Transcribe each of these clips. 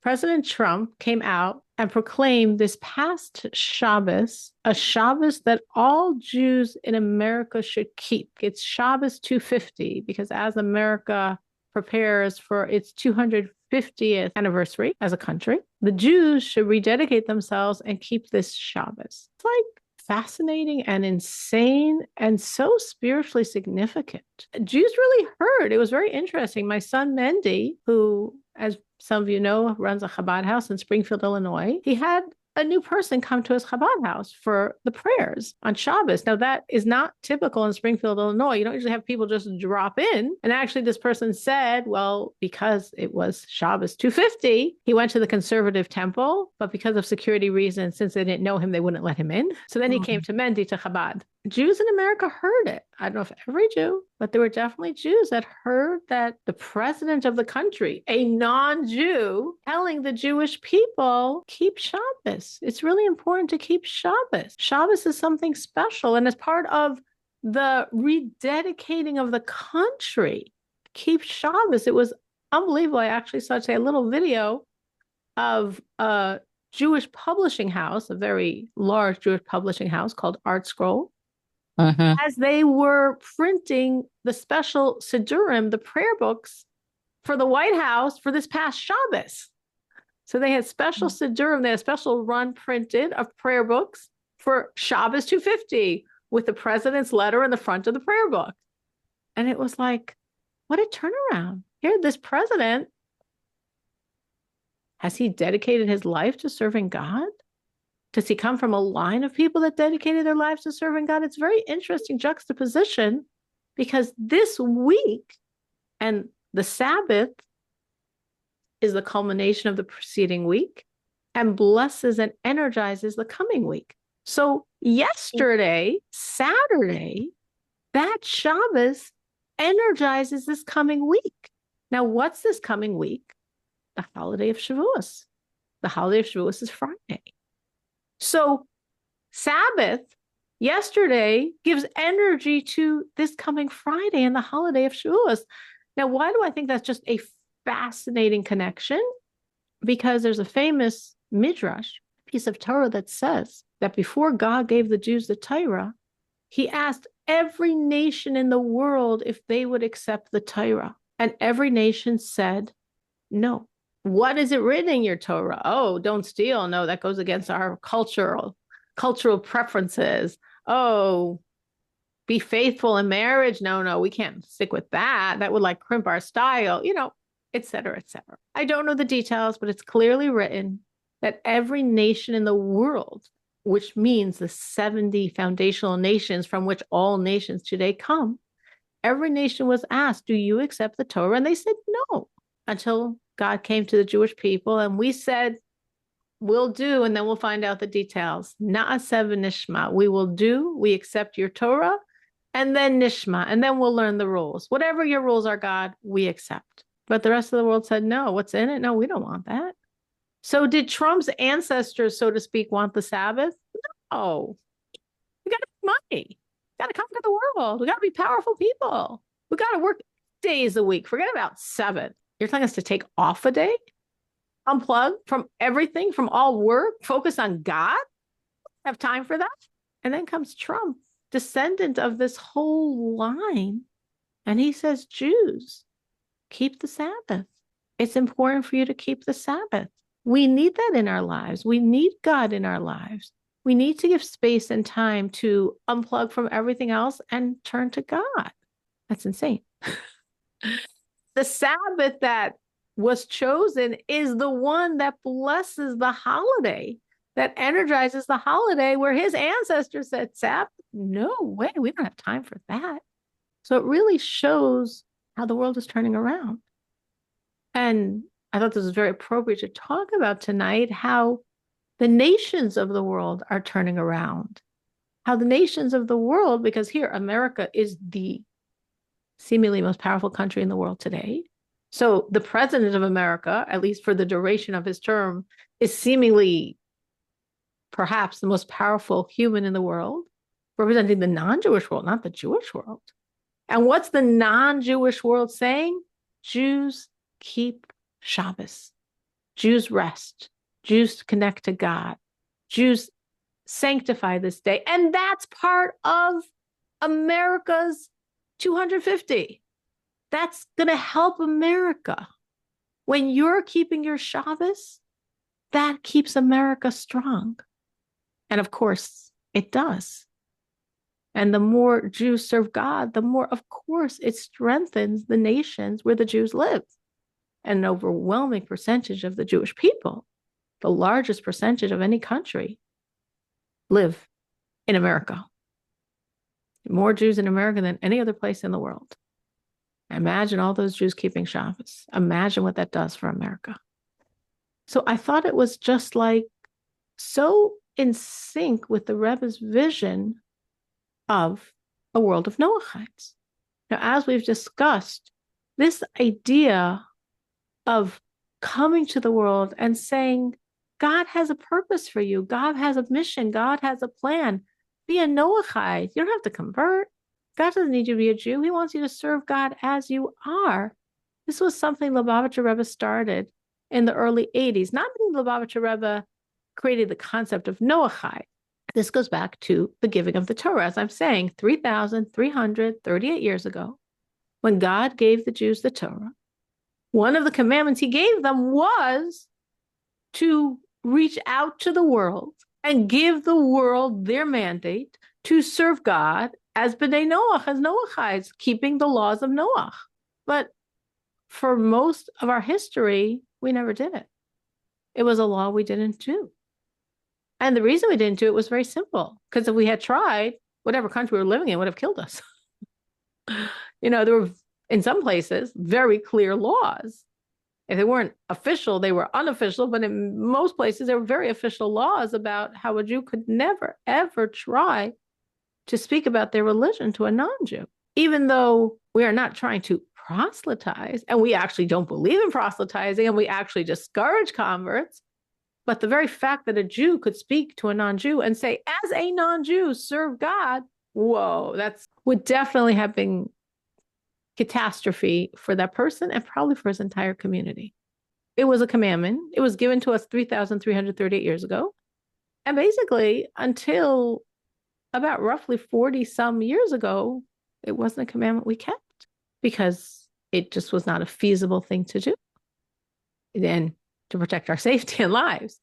President Trump came out and proclaimed this past Shabbos, a Shabbos that all Jews in America should keep. It's Shabbos 250, because as America prepares for its 250th anniversary as a country, the Jews should rededicate themselves and keep this Shabbos. It's like fascinating and insane and so spiritually significant. Jews really heard. It was very interesting. My son Mendy, who, as some of you know, runs a Chabad house in Springfield, Illinois, he had a new person come to his Chabad house for the prayers on Shabbos. Now, that is not typical in Springfield, Illinois. You don't usually have people just drop in. And actually, this person said, well, because it was Shabbos 250, he went to the conservative temple, but because of security reasons, since they didn't know him, they wouldn't let him in. So then he came to Mendy to Chabad. Jews in America heard it. I don't know if every Jew, but there were definitely Jews that heard that the president of the country, a non-Jew, telling the Jewish people, keep Shabbos. It's really important to keep Shabbos. Shabbos is something special. And as part of the rededicating of the country, keep Shabbos. It was unbelievable. I actually saw today a little video of a Jewish publishing house, a very large Jewish publishing house called Art Scroll. As they were printing the special Sidurim, the prayer books for the White House for this past Shabbos. So they had special Sidurim, they had a special run printed of prayer books for Shabbos 250 with the president's letter in the front of the prayer book. And it was like, what a turnaround. Here, this president, has he dedicated his life to serving God? Does he come from a line of people that dedicated their lives to serving God? It's very interesting juxtaposition, because this week and the Sabbath is the culmination of the preceding week and blesses and energizes the coming week. So yesterday, Saturday, that Shabbos energizes this coming week. Now, what's this coming week? The holiday of Shavuos. The holiday of Shavuos is Friday. So Sabbath yesterday gives energy to this coming Friday and the holiday of Shavuos. Now, why do I think that's just a fascinating connection? Because there's a famous midrash, piece of Torah, that says that before God gave the Jews the Torah, he asked every nation in the world if they would accept the Torah. And every nation said no. What is it written in your Torah? Oh, don't steal. No, that goes against our cultural preferences. Oh, be faithful in marriage. No, we can't stick with that. That would like crimp our style, et cetera, et cetera. I don't know the details, but it's clearly written that every nation in the world, which means the 70 foundational nations from which all nations today come, every nation was asked, do you accept the Torah? And they said no, until God came to the Jewish people, and we said, we'll do, and then we'll find out the details. Na'aseh v'nishma. We will do, we accept your Torah, and then nishma, and then we'll learn the rules. Whatever your rules are, God, we accept. But the rest of the world said, no, what's in it? No, we don't want that. So did Trump's ancestors, so to speak, want the Sabbath? No. We got to make money. We got to conquer the world. We got to be powerful people. We got to work days a week. Forget about 7. You're telling us to take off a day, unplug from everything, from all work, focus on God? Have time for that? And then comes Trump, descendant of this whole line. And he says, Jews, keep the Sabbath. It's important for you to keep the Sabbath. We need that in our lives. We need God in our lives. We need to give space and time to unplug from everything else and turn to God. That's insane. The Sabbath that was chosen is the one that blesses the holiday, that energizes the holiday, where his ancestors said, Sabbath? No way, we don't have time for that. So it really shows how the world is turning around. And I thought this was very appropriate to talk about tonight, how the nations of the world are turning around. How the nations of the world, because here, America is the seemingly most powerful country in the world today. So the president of America, at least for the duration of his term, is seemingly perhaps the most powerful human in the world, representing the non-Jewish world, not the Jewish world. And what's the non-Jewish world saying? Jews keep Shabbos. Jews rest. Jews connect to God. Jews sanctify this day. And that's part of America's 250. That's going to help America. When you're keeping your Shabbos, that keeps America strong. And of course, it does. And the more Jews serve God, the more, of course, it strengthens the nations where the Jews live. And an overwhelming percentage of the Jewish people, the largest percentage of any country, live in America. More Jews in America than any other place in the world. Imagine all those Jews keeping Shabbos. Imagine what that does for America. So I thought it was just like so in sync with the Rebbe's vision of a world of Noachides. Now, as we've discussed, this idea of coming to the world and saying, God has a purpose for you. God has a mission. God has a plan. Be a Noahide. You don't have to convert. God doesn't need you to be a Jew. He wants you to serve God as you are. This was something Lubavitcher Rebbe started in the early 80s. Not only Lubavitcher Rebbe created the concept of Noahide. This goes back to the giving of the Torah. As I'm saying, 3,338 years ago, when God gave the Jews the Torah, one of the commandments he gave them was to reach out to the world and give the world their mandate to serve God as B'nai Noach, as Noachides, keeping the laws of Noach. But for most of our history, we never did it. It was a law we didn't do. And the reason we didn't do it was very simple, because if we had tried, whatever country we were living in would have killed us. There were, in some places, very clear laws. If they weren't official, they were unofficial, but in most places, there were very official laws about how a Jew could never, ever try to speak about their religion to a non-Jew. Even though we are not trying to proselytize, and we actually don't believe in proselytizing, and we actually discourage converts, but the very fact that a Jew could speak to a non-Jew and say, as a non-Jew, serve God, whoa, that would definitely have been catastrophe for that person and probably for his entire community. It was a commandment. It was given to us 3,338 years ago. And basically, until about roughly 40 some years ago, it wasn't a commandment we kept because it just was not a feasible thing to do. And to protect our safety and lives.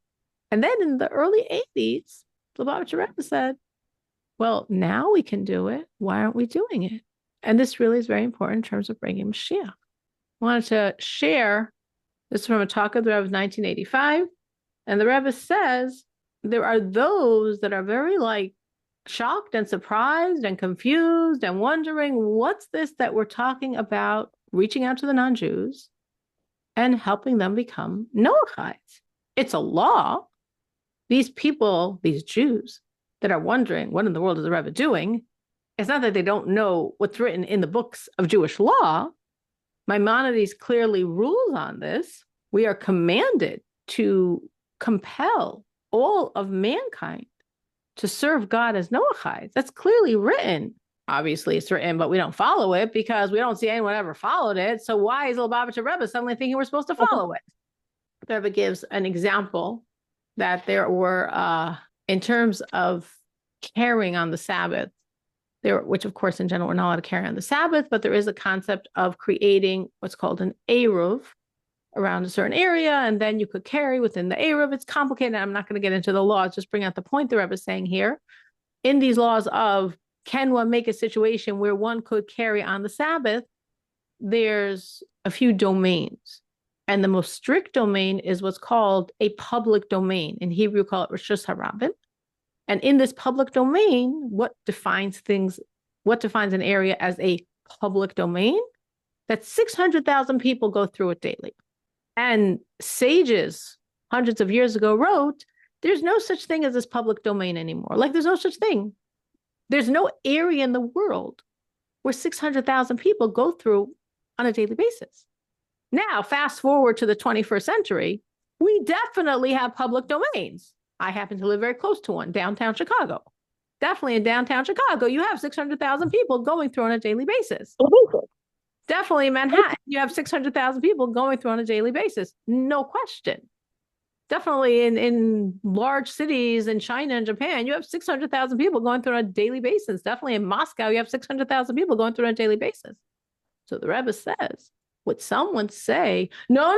And then in the early 80s, Lubavitcher Rebbe said, well, now we can do it. Why aren't we doing it? And this really is very important in terms of bringing Mashiach. I wanted to share this from a talk of the Rebbe of 1985. And the Rebbe says, there are those that are very shocked and surprised and confused and wondering, what's this that we're talking about reaching out to the non-Jews and helping them become Noachides? It's a law. These people, these Jews that are wondering, what in the world is the Rebbe doing? It's not that they don't know what's written in the books of Jewish law. Maimonides clearly rules on this. We are commanded to compel all of mankind to serve God as Noachides. That's clearly written. Obviously, it's written, but we don't follow it because we don't see anyone ever followed it. So why is Lubavitcher Rebbe suddenly thinking we're supposed to follow it? The Rebbe gives an example that there were, in terms of carrying on the Sabbath, which of course in general we're not allowed to carry on the Sabbath, but there is a concept of creating what's called an Eruv around a certain area, and then you could carry within the Eruv. It's complicated. I'm not going to get into the laws, just bring out the point the Rebbe is saying here. In these laws of can one make a situation where one could carry on the Sabbath? There's a few domains. And the most strict domain is what's called a public domain. In Hebrew, call it Rishus HaRabim. And in this public domain, what defines an area as a public domain? That 600,000 people go through it daily. And sages hundreds of years ago wrote, there's no such thing as this public domain anymore. There's no such thing. There's no area in the world where 600,000 people go through on a daily basis. Now, fast forward to the 21st century, we definitely have public domains. I happen to live very close to one, downtown Chicago. Definitely in downtown Chicago, you have 600,000 people going through on a daily basis. Definitely in Manhattan, you have 600,000 people going through on a daily basis. No question. Definitely in large cities in China and Japan, you have 600,000 people going through on a daily basis. Definitely in Moscow, you have 600,000 people going through on a daily basis. So the Rebbe says, would someone say, no,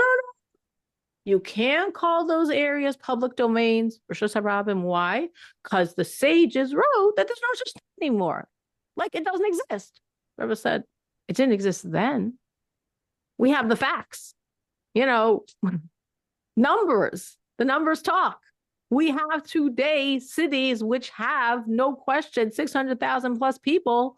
you can't call those areas public domains, Rishus HaRabim. Why? Because the sages wrote that there's no such thing anymore. Like it doesn't exist. Rebbe said, it didn't exist then. We have the facts, numbers. The numbers talk. We have today cities which have no question 600,000 plus people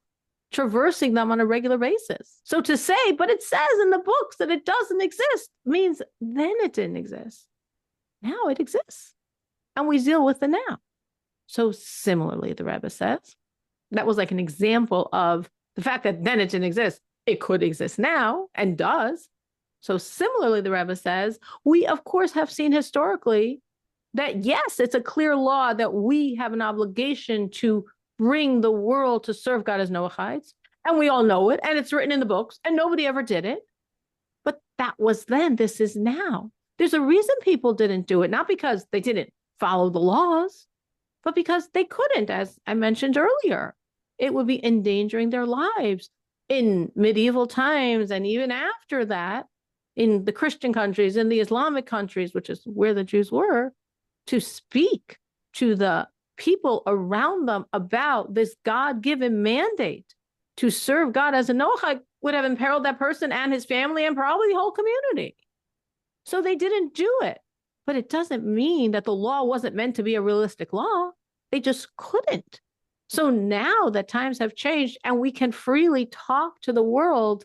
traversing them on a regular basis. So to say, but it says in the books that it doesn't exist, means then it didn't exist. Now it exists. And we deal with the now. So similarly, the Rebbe says, that was like an example of the fact that then it didn't exist. It could exist now and does. So similarly, the Rebbe says, we of course have seen historically that yes, it's a clear law that we have an obligation to bring the world to serve God as Noahides. And we all know it, and it's written in the books, and nobody ever did it. But that was then, this is now. There's a reason people didn't do it, not because they didn't follow the laws, but because they couldn't, as I mentioned earlier. It would be endangering their lives in medieval times, and even after that, in the Christian countries, in the Islamic countries, which is where the Jews were, to speak to the people around them about this God-given mandate to serve God as a Noahide would have imperiled that person and his family and probably the whole community. So they didn't do it. But it doesn't mean that the law wasn't meant to be a realistic law. They just couldn't. So now that times have changed and we can freely talk to the world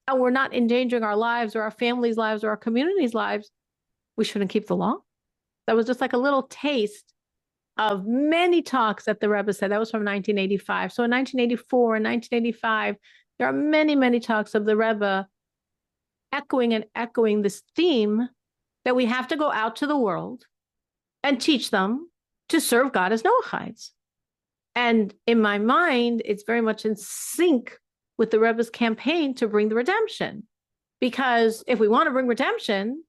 and we're not endangering our lives or our families' lives or our community's lives, we shouldn't keep the law. That was just like a little taste of many talks that the Rebbe said. That was from 1985. So in 1984 and 1985, there are many, many talks of the Rebbe echoing this theme that we have to go out to the world and teach them to serve God as Noahides. And in my mind, it's very much in sync with the Rebbe's campaign to bring the redemption. Because if we want to bring redemption,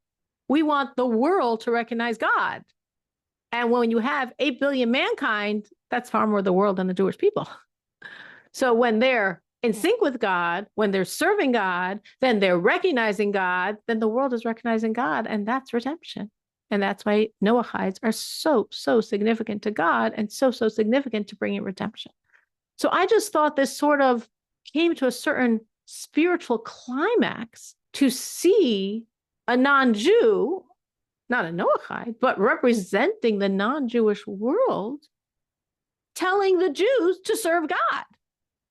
we want the world to recognize God. And when you have 8 billion mankind, that's far more the world than the Jewish people. So when they're in sync with God, when they're serving God, then they're recognizing God, then the world is recognizing God, and that's redemption. And that's why Noahides are so, so significant to God and so, so significant to bringing redemption. So I just thought this sort of came to a certain spiritual climax to see a non-Jew, not a Noahide, but representing the non-Jewish world, telling the Jews to serve God.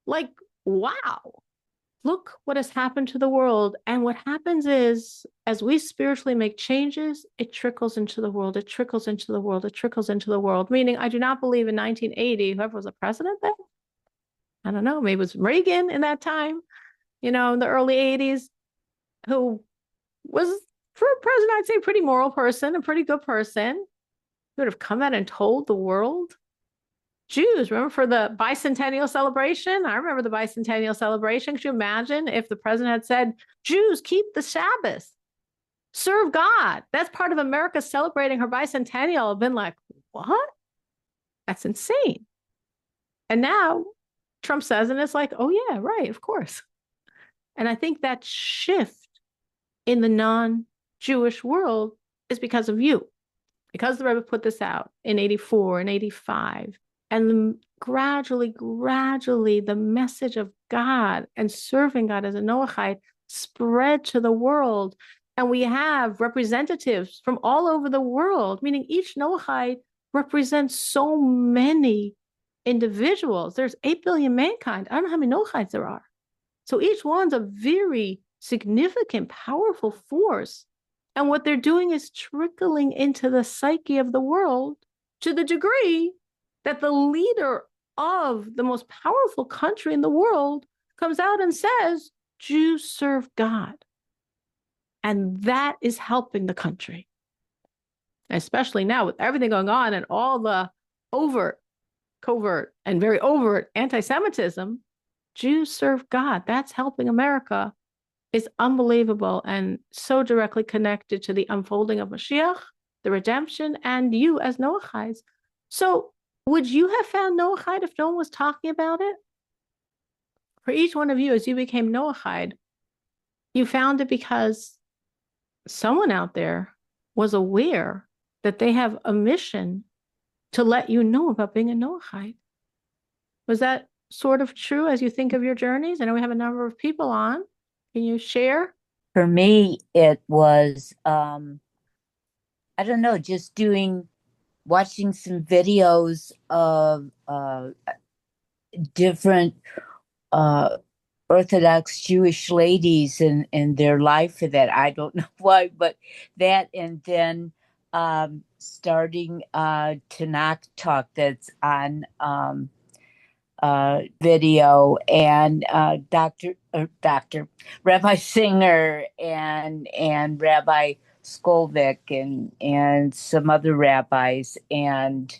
Like, wow, look what has happened to the world. And what happens is, as we spiritually make changes, it trickles into the world, it trickles into the world, it trickles into the world. Meaning, I do not believe in 1980, whoever was the president then, I don't know, maybe it was Reagan in that time, in the early 80s, who was, for a president, I'd say, a pretty moral person, a pretty good person, who would have come out and told the world. Jews, remember for the bicentennial celebration? I remember the bicentennial celebration. Could you imagine if the president had said, Jews, keep the Shabbat, serve God? That's part of America celebrating her bicentennial. I've been like, what? That's insane. And now Trump says, and it's like, oh yeah, right, of course. And I think that shift in the non-Jewish world is because of you, because the Rebbe put this out in 84 and 85. And gradually, the message of God and serving God as a Noahide spread to the world. And we have representatives from all over the world, meaning each Noahide represents so many individuals. There's 8 billion mankind. I don't know how many Noahides there are. So each one's a very significant, powerful force. And what they're doing is trickling into the psyche of the world to the degree that the leader of the most powerful country in the world comes out and says, Jews serve God. And that is helping the country. Especially now with everything going on and all the overt, covert, and very overt anti-Semitism, Jews serve God. That's helping America. Is unbelievable and so directly connected to the unfolding of Mashiach the redemption, and you as Noachides. So would you have found Noahide if no one was talking about it? For each one of you, as you became Noahide, you found it because someone out there was aware that they have a mission to let you know about being a Noahide. Was that sort of true as you think of your journeys? I know we have a number of people on. Can you share? For me, it was, I don't know, just watching some videos of different uh, Orthodox Jewish ladies and their life for that. I don't know why, but that, and then starting Tanakh Talk that's on video, and Dr. Rabbi Singer and Rabbi Skolvik and some other rabbis, and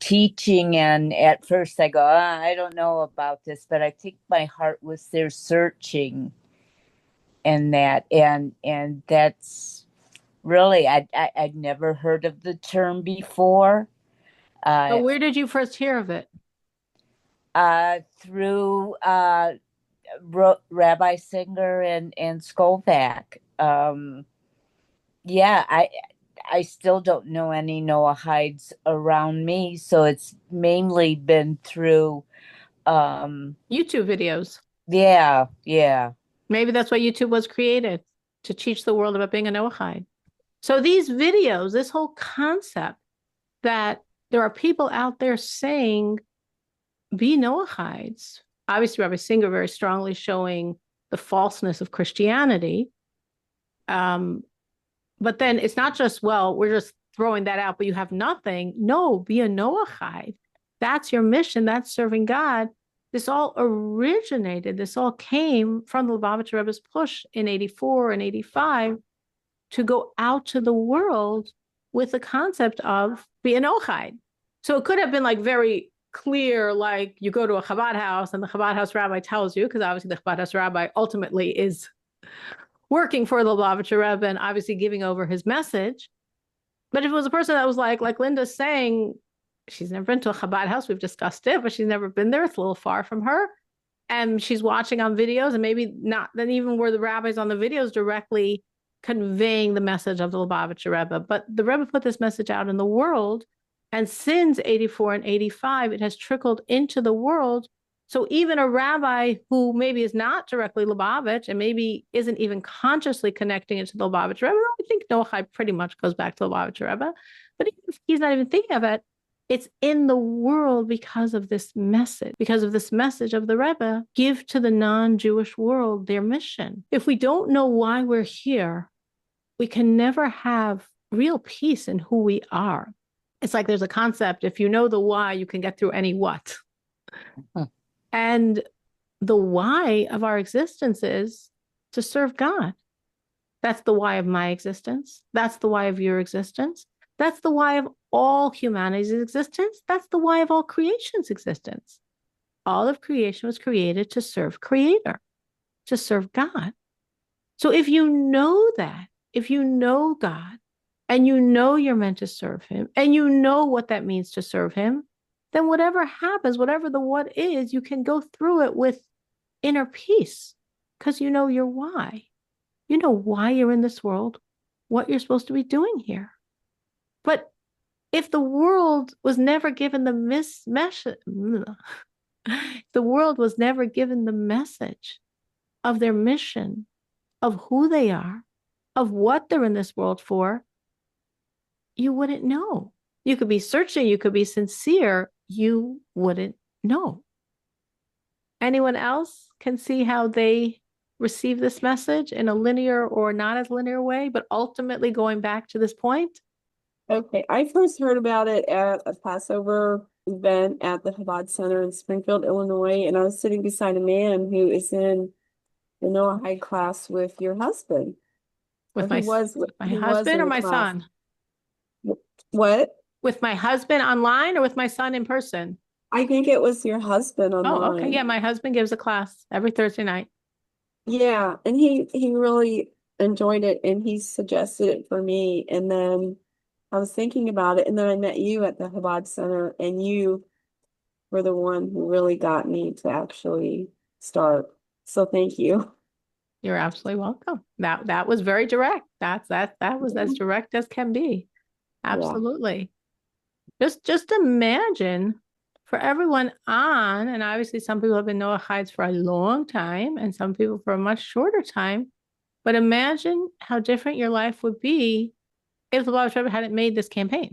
teaching. And at first I go, I don't know about this, but I think my heart was there searching, and that's really, I'd never heard of the term before. But where did you first hear of it? Through Rabbi Singer and Skolvik. Yeah, I still don't know any Noahides around me, so it's mainly been through YouTube videos. Yeah. Maybe that's why YouTube was created, to teach the world about being a Noahide. So these videos, this whole concept that there are people out there saying, be Noahides. Obviously, Rabbi Singer very strongly showing the falseness of Christianity. But then it's not just, well, we're just throwing that out, but you have nothing. No, be a Noahide. That's your mission. That's serving God. This all originated, this all came from the Lubavitcher Rebbe's push in 84 and 85 to go out to the world with the concept of be a Noahide. So it could have been like very clear, like you go to a Chabad house and the Chabad house rabbi tells you, because obviously the Chabad house rabbi ultimately is working for the Lubavitcher Rebbe and obviously giving over his message. But if it was a person that was like Linda's saying, she's never been to a Chabad house, we've discussed it, but she's never been there, it's a little far from her. And she's watching on videos, and maybe not then even were the rabbis on the videos directly conveying the message of the Lubavitcher Rebbe. But the Rebbe put this message out in the world, and since 84 and 85, it has trickled into the world. So even a rabbi who maybe is not directly Lubavitch and maybe isn't even consciously connecting it to the Lubavitch Rebbe, I think Noachide pretty much goes back to the Lubavitch Rebbe, but if he's not even thinking of it, it's in the world because of this message of the Rebbe. Give to the non-Jewish world their mission. If we don't know why we're here, we can never have real peace in who we are. It's like there's a concept, if you know the why, you can get through any what. And the why of our existence is to serve God. That's the why of my existence. That's the why of your existence. That's the why of all humanity's existence. That's the why of all creation's existence. All of creation was created to serve Creator, to serve God. So if you know that, if you know God, and you know you're meant to serve Him, and you know what that means to serve Him, then whatever happens, whatever the what is, you can go through it with inner peace because you know your why. You know why you're in this world, what you're supposed to be doing here. But if the world was never given the the world was never given the message of their mission, of who they are, of what they're in this world for, you wouldn't know. You could be searching, you could be sincere, you wouldn't know. Anyone else can see how they receive this message in a linear or not as linear way, but ultimately going back to this point? Okay, I first heard about it at a Passover event at the Chabad Center in Springfield, Illinois, and I was sitting beside a man who is in the Noahide class with your husband. With my husband or my son? What? With my husband online or with my son in person? I think it was your husband online. Oh, okay. Yeah, my husband gives a class every Thursday night. Yeah, and he really enjoyed it, and he suggested it for me. And then I was thinking about it, and then I met you at the Chabad Center, and you were the one who really got me to actually start. So thank you. You're absolutely welcome. That was very direct. That was as direct as can be. Yeah. Absolutely. Just imagine for everyone on, and obviously some people have been Noahides for a long time and some people for a much shorter time, but imagine how different your life would be if the Bible Rebbe hadn't made this campaign.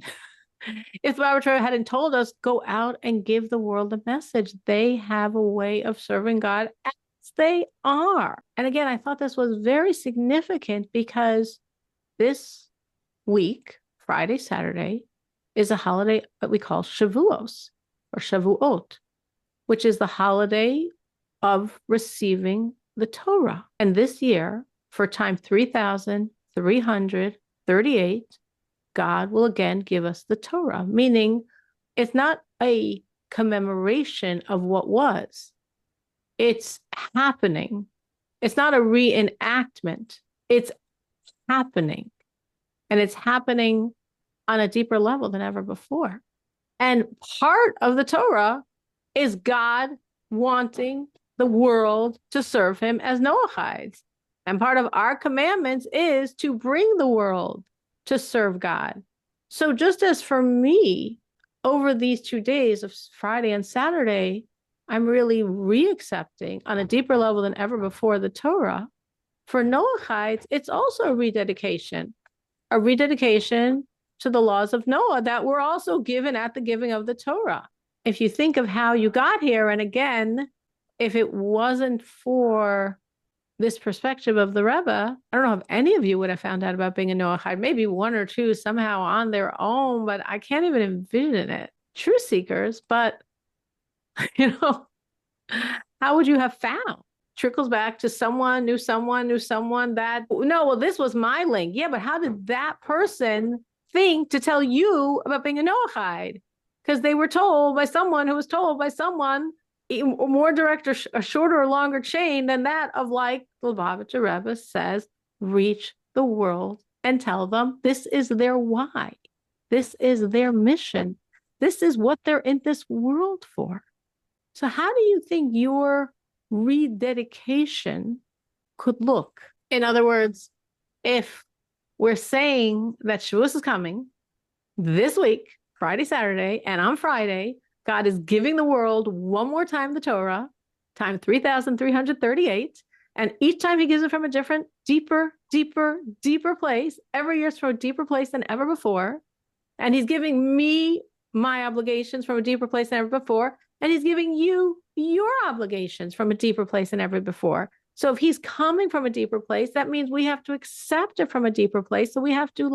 If the Bible Rebbe hadn't told us, go out and give the world a message. They have a way of serving God as they are. And again, I thought this was very significant because this week, Friday, Saturday, is a holiday that we call Shavuos or Shavuot, which is the holiday of receiving the Torah. And this year, for time 3,338, God will again give us the Torah, meaning it's not a commemoration of what was, it's happening. It's not a reenactment, it's happening. And it's happening on a deeper level than ever before. And part of the Torah is God wanting the world to serve him as Noahides. And part of our commandments is to bring the world to serve God. So just as for me, over these 2 days of Friday and Saturday, I'm really re-accepting on a deeper level than ever before the Torah. For Noahides, it's also a rededication to the laws of Noah that were also given at the giving of the Torah. If you think of how you got here, and again, if it wasn't for this perspective of the Rebbe, I don't know if any of you would have found out about being a Noahide, maybe one or two somehow on their own, but I can't even envision it. True seekers, but how would you have found? Trickles back to someone knew someone that, no, well, this was my link. Yeah, but how did that person think to tell you about being a Noahide? Because they were told by someone who was told by someone more direct or a shorter or longer chain than that of, like the Lubavitcher Rebbe says, reach the world and tell them this is their why. This is their mission. This is what they're in this world for. So how do you think your rededication could look? In other words, if we're saying that Shavuos is coming this week, Friday, Saturday, and on Friday, God is giving the world one more time the Torah, time 3,338, and each time he gives it from a different, deeper place. Every year it's from a deeper place than ever before. And he's giving me my obligations from a deeper place than ever before. And he's giving you your obligations from a deeper place than ever before. So if he's coming from a deeper place, that means we have to accept it from a deeper place. So we have to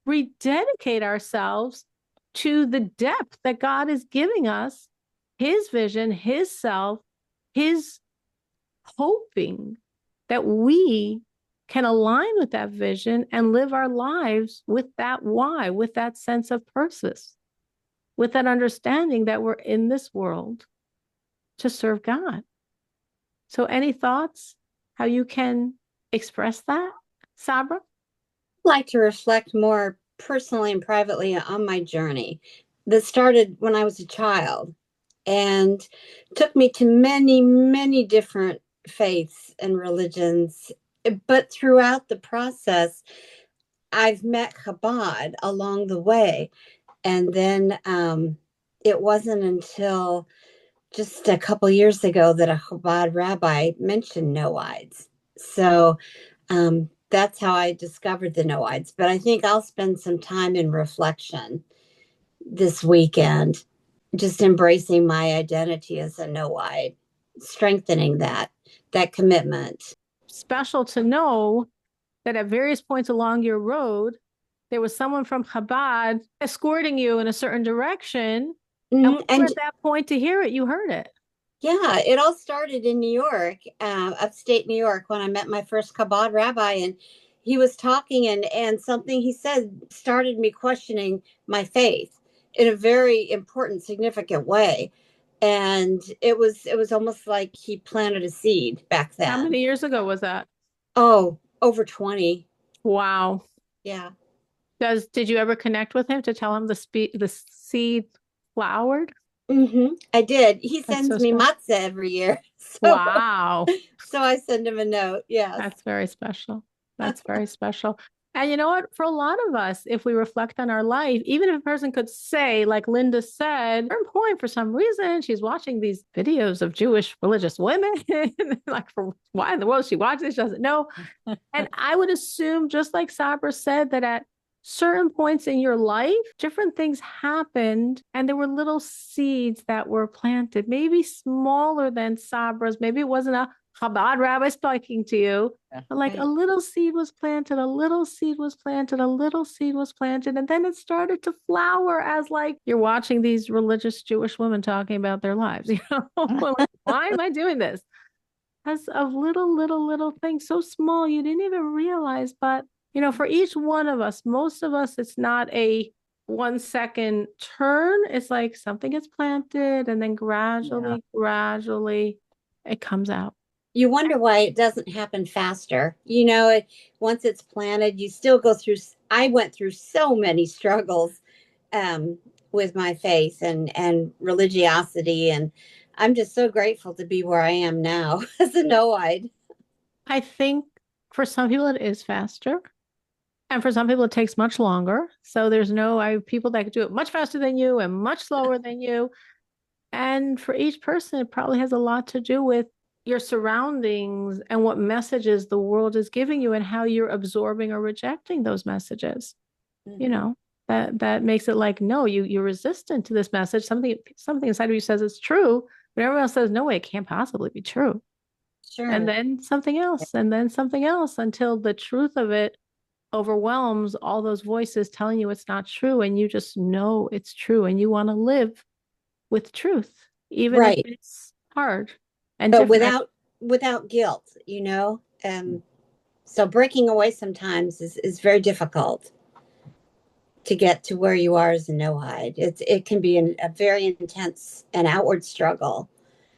rededicate ourselves to the depth that God is giving us, his vision, his self, his hoping that we can align with that vision and live our lives with that why, with that sense of purpose, with that understanding that we're in this world to serve God. So any thoughts how you can express that, Sabra? I'd like to reflect more personally and privately on my journey that started when I was a child and took me to many, many different faiths and religions. But throughout the process, I've met Chabad along the way. And then it wasn't until just a couple years ago that a Chabad rabbi mentioned Noahides. So that's how I discovered the Noahides. But I think I'll spend some time in reflection this weekend, just embracing my identity as a Noahide, strengthening that commitment. Special to know that at various points along your road, there was someone from Chabad escorting you in a certain direction. And at that point to hear it, you heard it. Yeah, it all started in New York, upstate New York, when I met my first Chabad rabbi, and he was talking, and something he said started me questioning my faith in a very important, significant way. And it was almost like he planted a seed back then. How many years ago was that? Oh, over 20. Wow. Yeah. Did you ever connect with him to tell him the seed flowered? I did. He That's so sends me special. matzah every year. So, Wow. so I send him a note. Yes. That's very special. That's very special. And you know what? For a lot of us, if we reflect on our life, even if a person could say, like Linda said, at a certain point, for some reason, she's watching these videos of Jewish religious women. Like, for why in the world she watches, she doesn't know. And I would assume, just like Sabra said, that at certain points in your life, different things happened, and there were little seeds that were planted, maybe smaller than Sabra's. Maybe it wasn't a Chabad rabbi speaking to you, but like a little seed was planted, a little seed was planted, a little seed was planted, and then it started to flower as like you're watching these religious Jewish women talking about their lives. You know, like, why am I doing this? As of little things so small you didn't even realize. But you know, for each one of us, most of us, it's not a 1 second turn. It's like something gets planted and then gradually it comes out. You wonder why it doesn't happen faster. Once it's planted, you still go through. I went through so many struggles um, with my faith and religiosity, and I'm just so grateful to be where I am now as a Noahide. I think for some people it is faster. And for some people, it takes much longer. So I have people that could do it much faster than you and much slower than you. And for each person, it probably has a lot to do with your surroundings and what messages the world is giving you and how you're absorbing or rejecting those messages. You know, that makes it like, no, you're resistant to this message. Something inside of you says it's true, but everyone else says, no way, it can't possibly be true. Sure. And then something else, and then something else, until the truth of it overwhelms all those voices telling you it's not true, and you just know it's true, and you want to live with truth, even if it's hard and but different. without guilt, so breaking away sometimes is very difficult to get to where you are as a Noahide. It can be a very intense and outward struggle.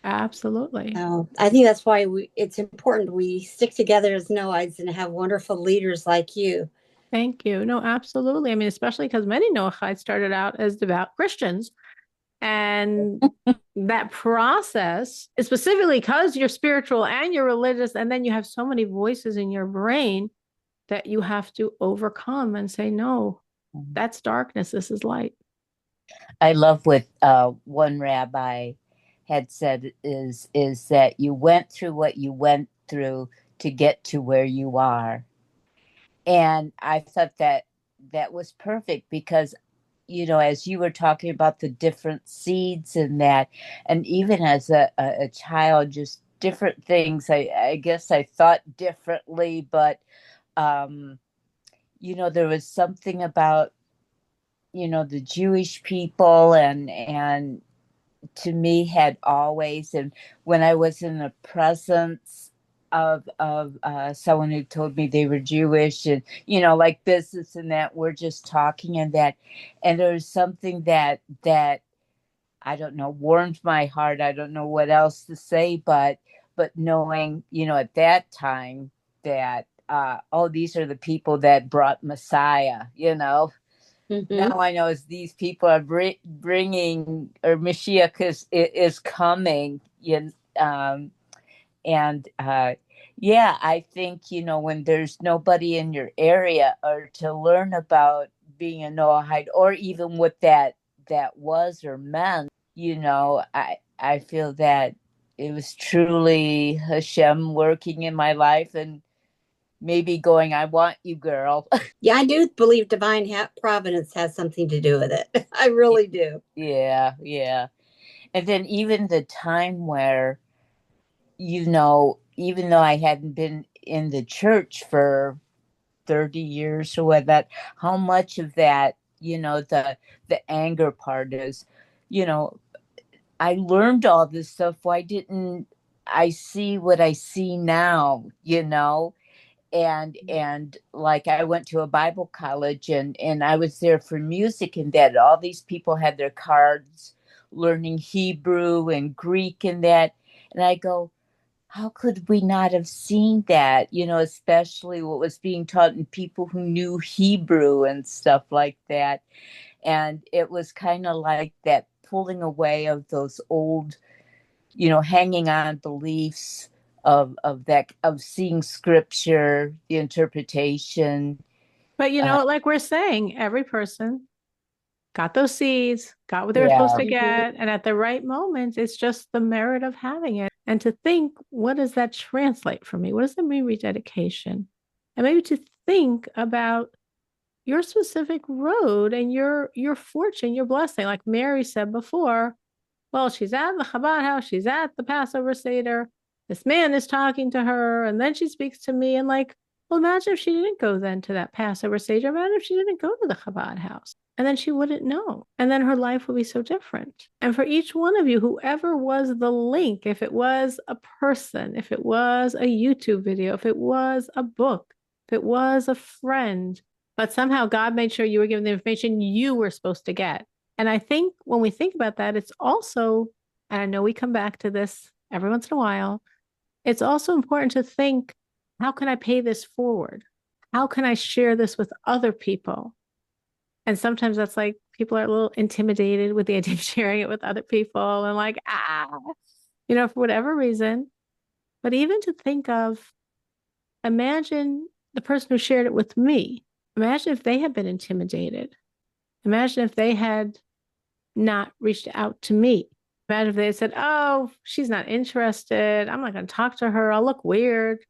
Absolutely. So I think that's why it's important we stick together as Noahides and have wonderful leaders like you. Thank you. No, absolutely. I mean, especially because many Noahides started out as devout Christians. And that process is specifically because you're spiritual and you're religious, and then you have so many voices in your brain that you have to overcome and say, no, that's darkness. This is light. I love what one rabbi had said is that you went through what you went through to get to where you are. And I thought that was perfect because, as you were talking about the different seeds and that, and even as a child, just different things, I guess I thought differently, but, there was something about, the Jewish people and to me had always, and when I was in the presence of someone who told me they were Jewish, and like business and that, we're just talking and that, and there was something that I don't know, warmed my heart. I don't know what else to say, but knowing, at that time that these are the people that brought Messiah. Now I know as these people are bringing, or Mashiach is coming, and I think, when there's nobody in your area or to learn about being a Noahide, or even what that was or meant, I feel that it was truly Hashem working in my life and maybe going, I want you, girl. Yeah, I do believe divine providence has something to do with it. I really do. Yeah. And then even the time where, even though I hadn't been in the church for 30 years or what, how much of that, the anger part is, I learned all this stuff. Why didn't I see what I see now, and like I went to a Bible college and I was there for music, and that all these people had their cards learning Hebrew and Greek and that. And I go, how could we not have seen that? Especially what was being taught in people who knew Hebrew and stuff like that. And it was kind of like that pulling away of those old, hanging on beliefs of seeing scripture, the interpretation. But like we're saying, every person got those seeds, got what they were supposed Yeah. to get, and at the right moment, it's just the merit of having it. And to think, what does that translate for me? What does that mean, rededication? And maybe to think about your specific road and your fortune, your blessing. Like Mary said before, well, she's at the Chabad house, she's at the Passover Seder. This man is talking to her, and then she speaks to me. And well, imagine if she didn't go then to that Passover Seder. Imagine if she didn't go to the Chabad house. And then she wouldn't know. And then her life would be so different. And for each one of you, whoever was the link, if it was a person, if it was a YouTube video, if it was a book, if it was a friend, but somehow God made sure you were given the information you were supposed to get. And I think when we think about that, it's also, and I know we come back to this every once in a while, it's also important to think, how can I pay this forward? How can I share this with other people? And sometimes that's like people are a little intimidated with the idea of sharing it with other people and for whatever reason. But even to think of, imagine the person who shared it with me. Imagine if they had been intimidated. Imagine if they had not reached out to me. Imagine if they had said, oh, she's not interested. I'm not going to talk to her. I'll look weird.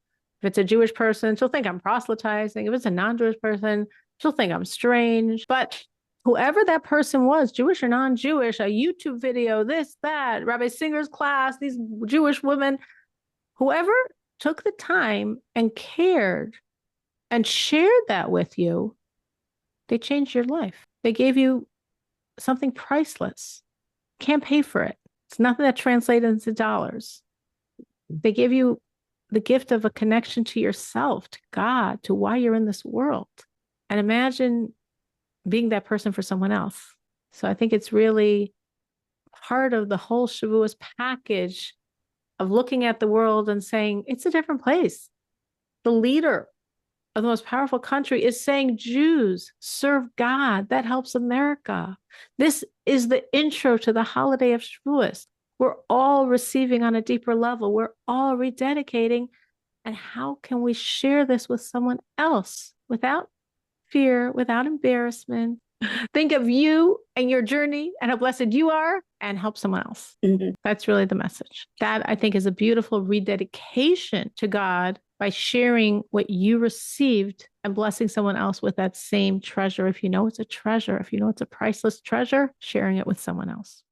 If it's a Jewish person, she'll think I'm proselytizing. If it's a non-Jewish person, she'll think I'm strange. But whoever that person was, Jewish or non-Jewish, a YouTube video, this, that, Rabbi Singer's class, these Jewish women, whoever took the time and cared and shared that with you, they changed your life. They gave you something priceless. Can't pay for it. It's nothing that translates into dollars. They give you the gift of a connection to yourself, to God, to why you're in this world. And imagine being that person for someone else. So I think it's really part of the whole Shavuos package of looking at the world and saying, it's a different place. The leader of the most powerful country is saying, Jews, serve God. That helps America. This is the intro to the holiday of Shavuos. We're all receiving on a deeper level. We're all rededicating. And how can we share this with someone else without fear, without embarrassment? Think of you and your journey and how blessed you are and help someone else. Mm-hmm. That's really the message. That, I think, is a beautiful rededication to God by sharing what you received and blessing someone else with that same treasure. If you know it's a treasure, if you know it's a priceless treasure, sharing it with someone else.